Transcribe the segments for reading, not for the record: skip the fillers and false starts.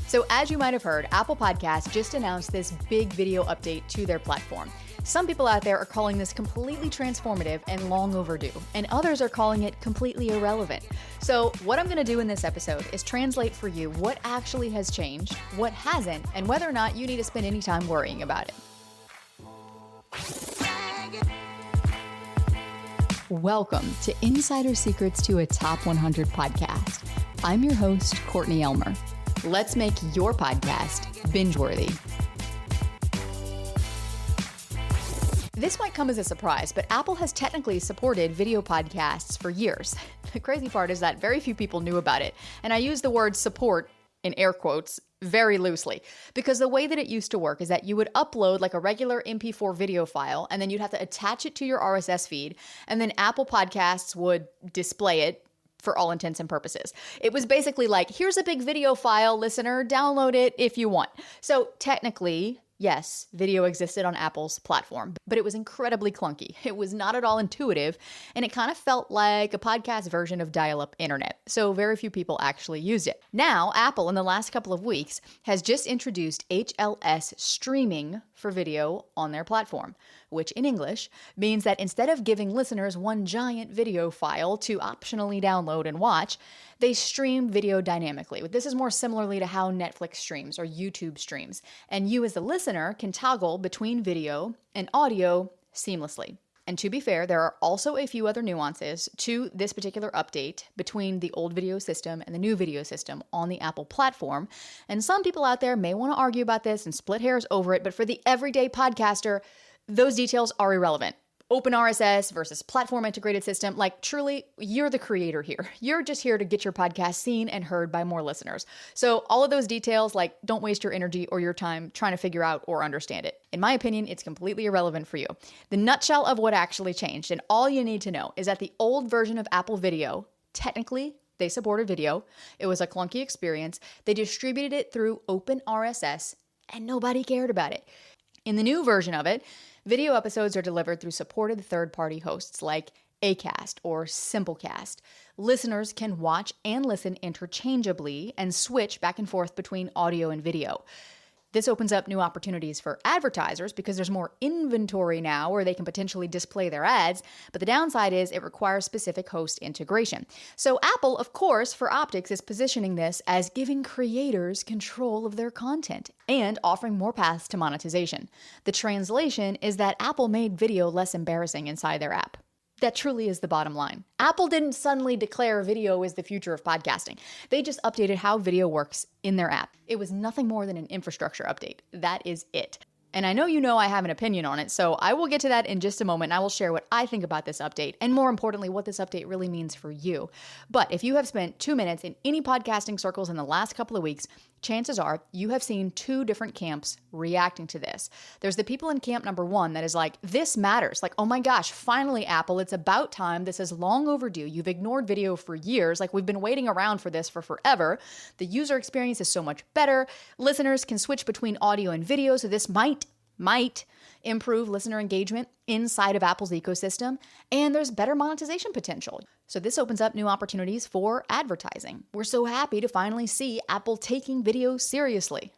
So as you might have heard, Apple Podcasts just announced this big video update to their platform. Some people out there are calling this completely transformative and long overdue, and others are calling it completely irrelevant. So what I'm going to do in this episode is translate for you what actually has changed, what hasn't, and whether or not you need to spend any time worrying about it. Welcome to Insider Secrets to a Top 100 podcast. I'm your host, Courtney Elmer. Let's make your podcast binge-worthy. This might come as a surprise, but Apple has technically supported video podcasts for years. The crazy part is that very few people knew about it, and I use the word support in air quotes very loosely, because the way that it used to work is that you would upload like a regular MP4 video file, and then you'd have to attach it to your RSS feed, and then Apple Podcasts would display it for all intents and purposes. It was basically like, here's a big video file, listener, download it if you want. So technically, yes, video existed on Apple's platform, but it was incredibly clunky. It was not at all intuitive, and it kind of felt like a podcast version of dial-up internet. So very few people actually used it. Now, Apple in the last couple of weeks has just introduced HLS streaming for video on their platform, which in English means that instead of giving listeners one giant video file to optionally download and watch, they stream video dynamically. This is more similarly to how Netflix streams or YouTube streams, and you as the listener can toggle between video and audio seamlessly. And to be fair, there are also a few other nuances to this particular update between the old video system and the new video system on the Apple platform. And some people out there may want to argue about this and split hairs over it, but for the everyday podcaster, those details are irrelevant. Open RSS versus platform integrated system, like truly, you're the creator here. You're just here to get your podcast seen and heard by more listeners. So all of those details, like, don't waste your energy or your time trying to figure out or understand it. In my opinion, it's completely irrelevant for you. The nutshell of what actually changed, and all you need to know, is that the old version of Apple Video, technically, they supported video. It was a clunky experience. They distributed it through Open RSS, and nobody cared about it. In the new version of it, video episodes are delivered through supported third-party hosts like Acast or Simplecast. Listeners can watch and listen interchangeably and switch back and forth between audio and video. This opens up new opportunities for advertisers because there's more inventory now where they can potentially display their ads, but the downside is it requires specific host integration. So Apple, of course, for optics is positioning this as giving creators control of their content and offering more paths to monetization. The translation is that Apple made video less embarrassing inside their app. That truly is the bottom line. Apple didn't suddenly declare video is the future of podcasting. They just updated how video works in their app. It was nothing more than an infrastructure update. That is it. And I know I have an opinion on it, so I will get to that in just a moment. I will share what I think about this update, and more importantly, what this update really means for you. But if you have spent 2 minutes in any podcasting circles in the last couple of weeks, chances are you have seen two different camps reacting to this. There's the people in camp number one that is like, this matters. Like, oh my gosh, finally, Apple, it's about time. This is long overdue. You've ignored video for years. Like, we've been waiting around for this for forever. The user experience is so much better. Listeners can switch between audio and video, so this might improve listener engagement inside of Apple's ecosystem, and there's better monetization potential. So this opens up new opportunities for advertising. We're so happy to finally see Apple taking video seriously.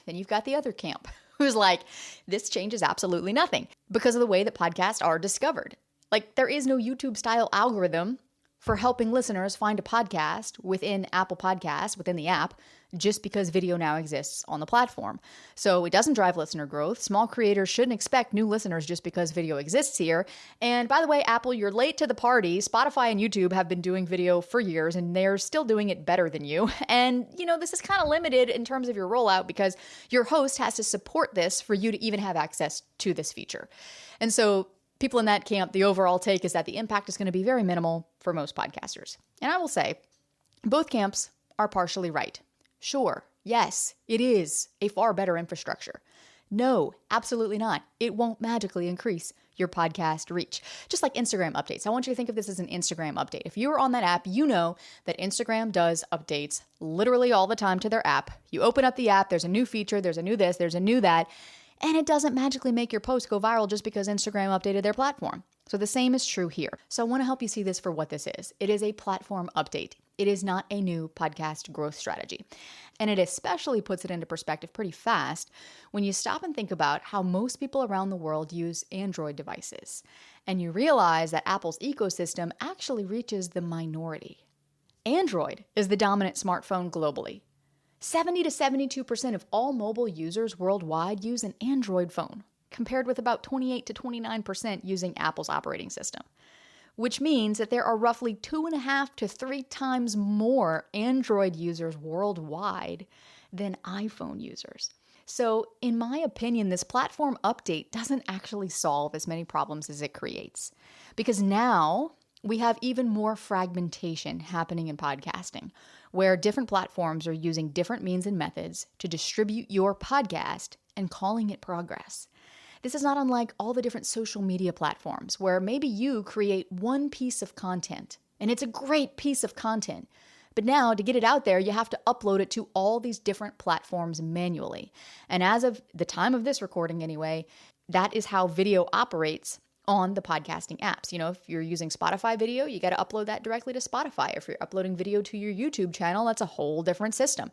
Then you've got the other camp who's like, this changes absolutely nothing because of the way that podcasts are discovered. Like, there is no YouTube-style algorithm for helping listeners find a podcast within Apple Podcasts, within the app, just because video now exists on the platform. So it doesn't drive listener growth. Small creators shouldn't expect new listeners just because video exists here. And by the way, Apple, you're late to the party. Spotify and YouTube have been doing video for years, and they're still doing it better than you. And, this is kind of limited in terms of your rollout because your host has to support this for you to even have access to this feature. And so people in that camp, the overall take is that the impact is going to be very minimal for most podcasters. And I will say, both camps are partially right. Sure, yes, it is a far better infrastructure. No, absolutely not. It won't magically increase your podcast reach. Just like Instagram updates. I want you to think of this as an Instagram update. If you are on that app, you know that Instagram does updates literally all the time to their app. You open up the app, there's a new feature, there's a new this, there's a new that, and it doesn't magically make your post go viral just because Instagram updated their platform. So the same is true here. So I want to help you see this for what this is. It is a platform update. It is not a new podcast growth strategy. And it especially puts it into perspective pretty fast when you stop and think about how most people around the world use Android devices. And you realize that Apple's ecosystem actually reaches the minority. Android is the dominant smartphone globally. 70 to 72% of all mobile users worldwide use an Android phone, compared with about 28 to 29% using Apple's operating system. Which means that there are roughly 2.5 to 3 times more Android users worldwide than iPhone users. So, in my opinion, this platform update doesn't actually solve as many problems as it creates. Because now we have even more fragmentation happening in podcasting, where different platforms are using different means and methods to distribute your podcast and calling it progress. This is not unlike all the different social media platforms where maybe you create one piece of content and it's a great piece of content. But now to get it out there, you have to upload it to all these different platforms manually. And as of the time of this recording anyway, that is how video operates on the podcasting apps. You know, if you're using Spotify video, you got to upload that directly to Spotify. If you're uploading video to your YouTube channel, that's a whole different system.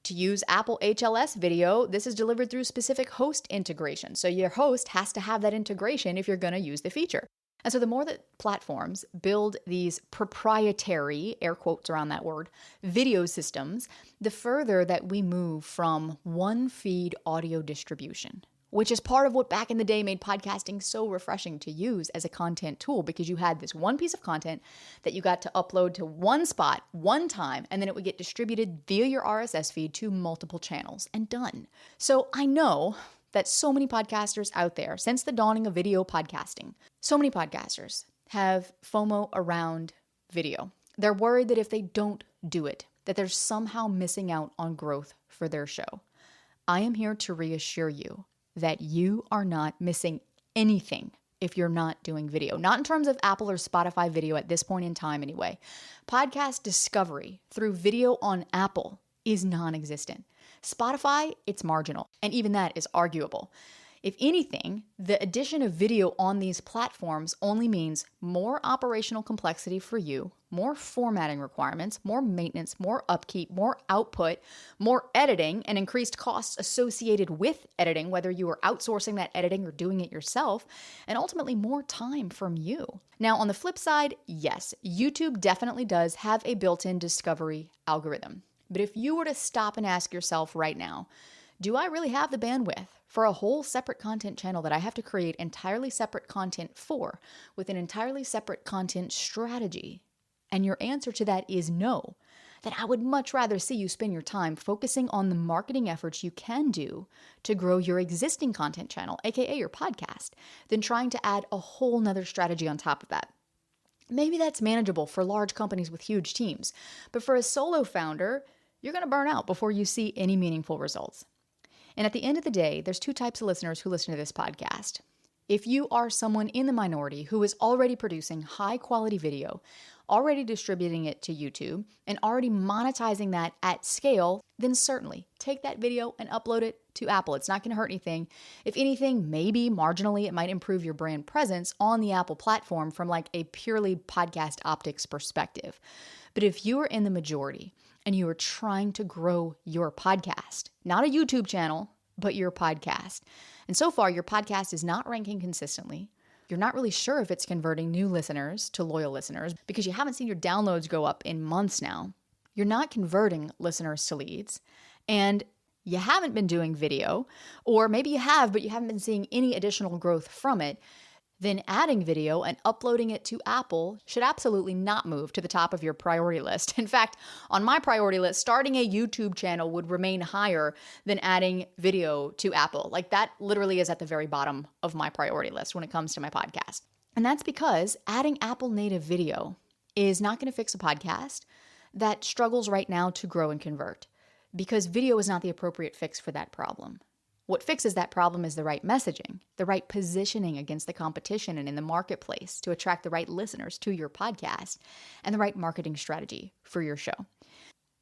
To use Apple HLS video, this is delivered through specific host integration. So your host has to have that integration if you're going to use the feature. And so the more that platforms build these proprietary, air quotes around that word, video systems, the further that we move from one feed audio distribution, which is part of what back in the day made podcasting so refreshing to use as a content tool, because you had this one piece of content that you got to upload to one spot, one time, and then it would get distributed via your RSS feed to multiple channels and done. So I know that so many podcasters out there, since the dawning of video podcasting, so many podcasters have FOMO around video. They're worried that if they don't do it, that they're somehow missing out on growth for their show. I am here to reassure you that you are not missing anything if you're not doing video. Not in terms of Apple or Spotify video at this point in time anyway. Podcast discovery through video on Apple is non-existent. Spotify, it's marginal, and even that is arguable. If anything, the addition of video on these platforms only means more operational complexity for you, more formatting requirements, more maintenance, more upkeep, more output, more editing, and increased costs associated with editing, whether you are outsourcing that editing or doing it yourself, and ultimately more time from you. Now, on the flip side, yes, YouTube definitely does have a built-in discovery algorithm. But if you were to stop and ask yourself right now, do I really have the bandwidth for a whole separate content channel that I have to create entirely separate content for, with an entirely separate content strategy? And your answer to that is no. Then I would much rather see you spend your time focusing on the marketing efforts you can do to grow your existing content channel, aka your podcast, than trying to add a whole nother strategy on top of that. Maybe that's manageable for large companies with huge teams, but for a solo founder, you're going to burn out before you see any meaningful results. And at the end of the day, there's two types of listeners who listen to this podcast. If you are someone in the minority who is already producing high quality video, already distributing it to YouTube, and already monetizing that at scale, then certainly take that video and upload it to Apple. It's not going to hurt anything. If anything, maybe marginally it might improve your brand presence on the Apple platform from like a purely podcast optics perspective. But if you are in the majority and you are trying to grow your podcast, not a YouTube channel, but your podcast, and so far your podcast is not ranking consistently, you're not really sure if it's converting new listeners to loyal listeners because you haven't seen your downloads go up in months now, you're not converting listeners to leads, and you haven't been doing video, or maybe you have, but you haven't been seeing any additional growth from it, then adding video and uploading it to Apple should absolutely not move to the top of your priority list. In fact, on my priority list, starting a YouTube channel would remain higher than adding video to Apple. Like that literally is at the very bottom of my priority list when it comes to my podcast. And that's because adding Apple native video is not going to fix a podcast that struggles right now to grow and convert, because video is not the appropriate fix for that problem. What fixes that problem is the right messaging, the right positioning against the competition and in the marketplace to attract the right listeners to your podcast, and the right marketing strategy for your show.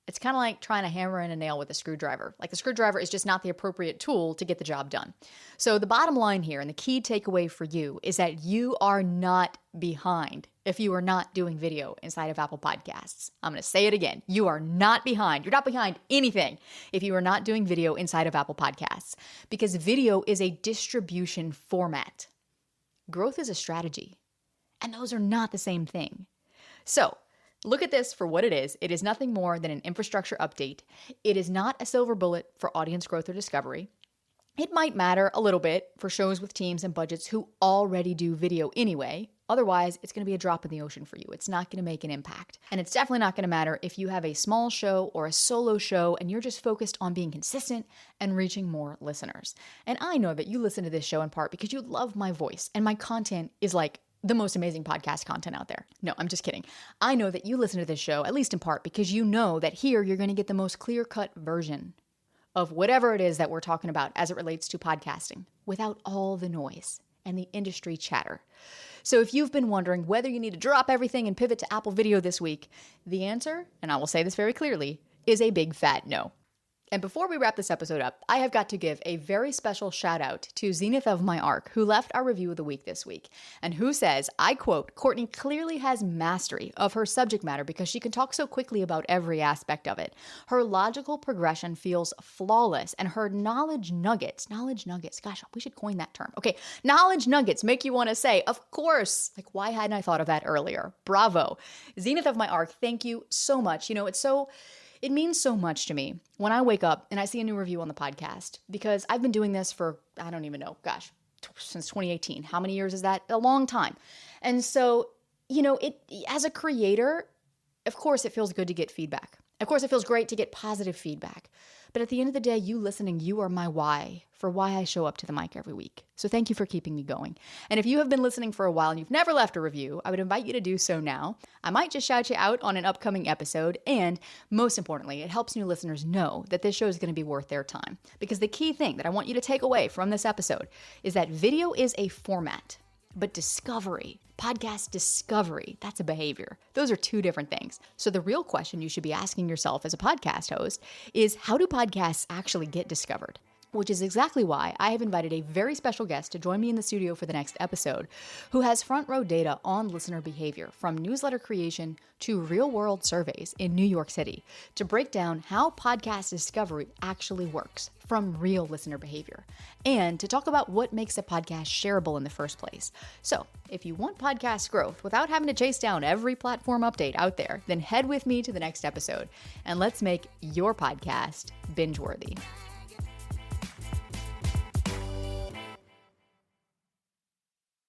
It's kind of like trying to hammer in a nail with a screwdriver. Like the screwdriver is just not the appropriate tool to get the job done. So the bottom line here and the key takeaway for you is that you are not behind if you are not doing video inside of Apple Podcasts. I'm going to say it again. You are not behind. You're not behind anything if you are not doing video inside of Apple Podcasts, because video is a distribution format. Growth is a strategy, and those are not the same thing. So look at this for what it is. It is nothing more than an infrastructure update. It is not a silver bullet for audience growth or discovery. It might matter a little bit for shows with teams and budgets who already do video anyway. Otherwise, it's going to be a drop in the ocean for you. It's not going to make an impact. And it's definitely not going to matter if you have a small show or a solo show and you're just focused on being consistent and reaching more listeners. And I know that you listen to this show in part because you love my voice and my content is like the most amazing podcast content out there. No, I'm just kidding. I know that you listen to this show, at least in part, because you know that here you're going to get the most clear-cut version of whatever it is that we're talking about as it relates to podcasting, without all the noise and the industry chatter. So if you've been wondering whether you need to drop everything and pivot to Apple Video this week, the answer, and I will say this very clearly, is a big fat no. And before we wrap this episode up, I have got to give a very special shout out to Zenith of My Arc, who left our review of the week this week, and who says, I quote, Courtney clearly has mastery of her subject matter because she can talk so quickly about every aspect of it. Her logical progression feels flawless, and her knowledge nuggets, gosh, we should coin that term. Okay, knowledge nuggets make you want to say, of course, like why hadn't I thought of that earlier? Bravo. Zenith of My Arc, thank you so much. It means so much to me when I wake up and I see a new review on the podcast, because I've been doing this for, I don't even know, since 2018. How many years is that? A long time. And so, as a creator, of course, it feels good to get feedback. Of course, it feels great to get positive feedback. But at the end of the day, you listening, you are my why for why I show up to the mic every week. So thank you for keeping me going. And if you have been listening for a while and you've never left a review, I would invite you to do so now. I might just shout you out on an upcoming episode. And most importantly, it helps new listeners know that this show is going to be worth their time. Because the key thing that I want you to take away from this episode is that video is a format, but discovery, podcast discovery, that's a behavior. Those are two different things. So the real question you should be asking yourself as a podcast host is, how do podcasts actually get discovered? Which is exactly why I have invited a very special guest to join me in the studio for the next episode, who has front row data on listener behavior, from newsletter creation to real world surveys in New York City, to break down how podcast discovery actually works from real listener behavior, and to talk about what makes a podcast shareable in the first place. So if you want podcast growth without having to chase down every platform update out there, then head with me to the next episode and let's make your podcast binge worthy.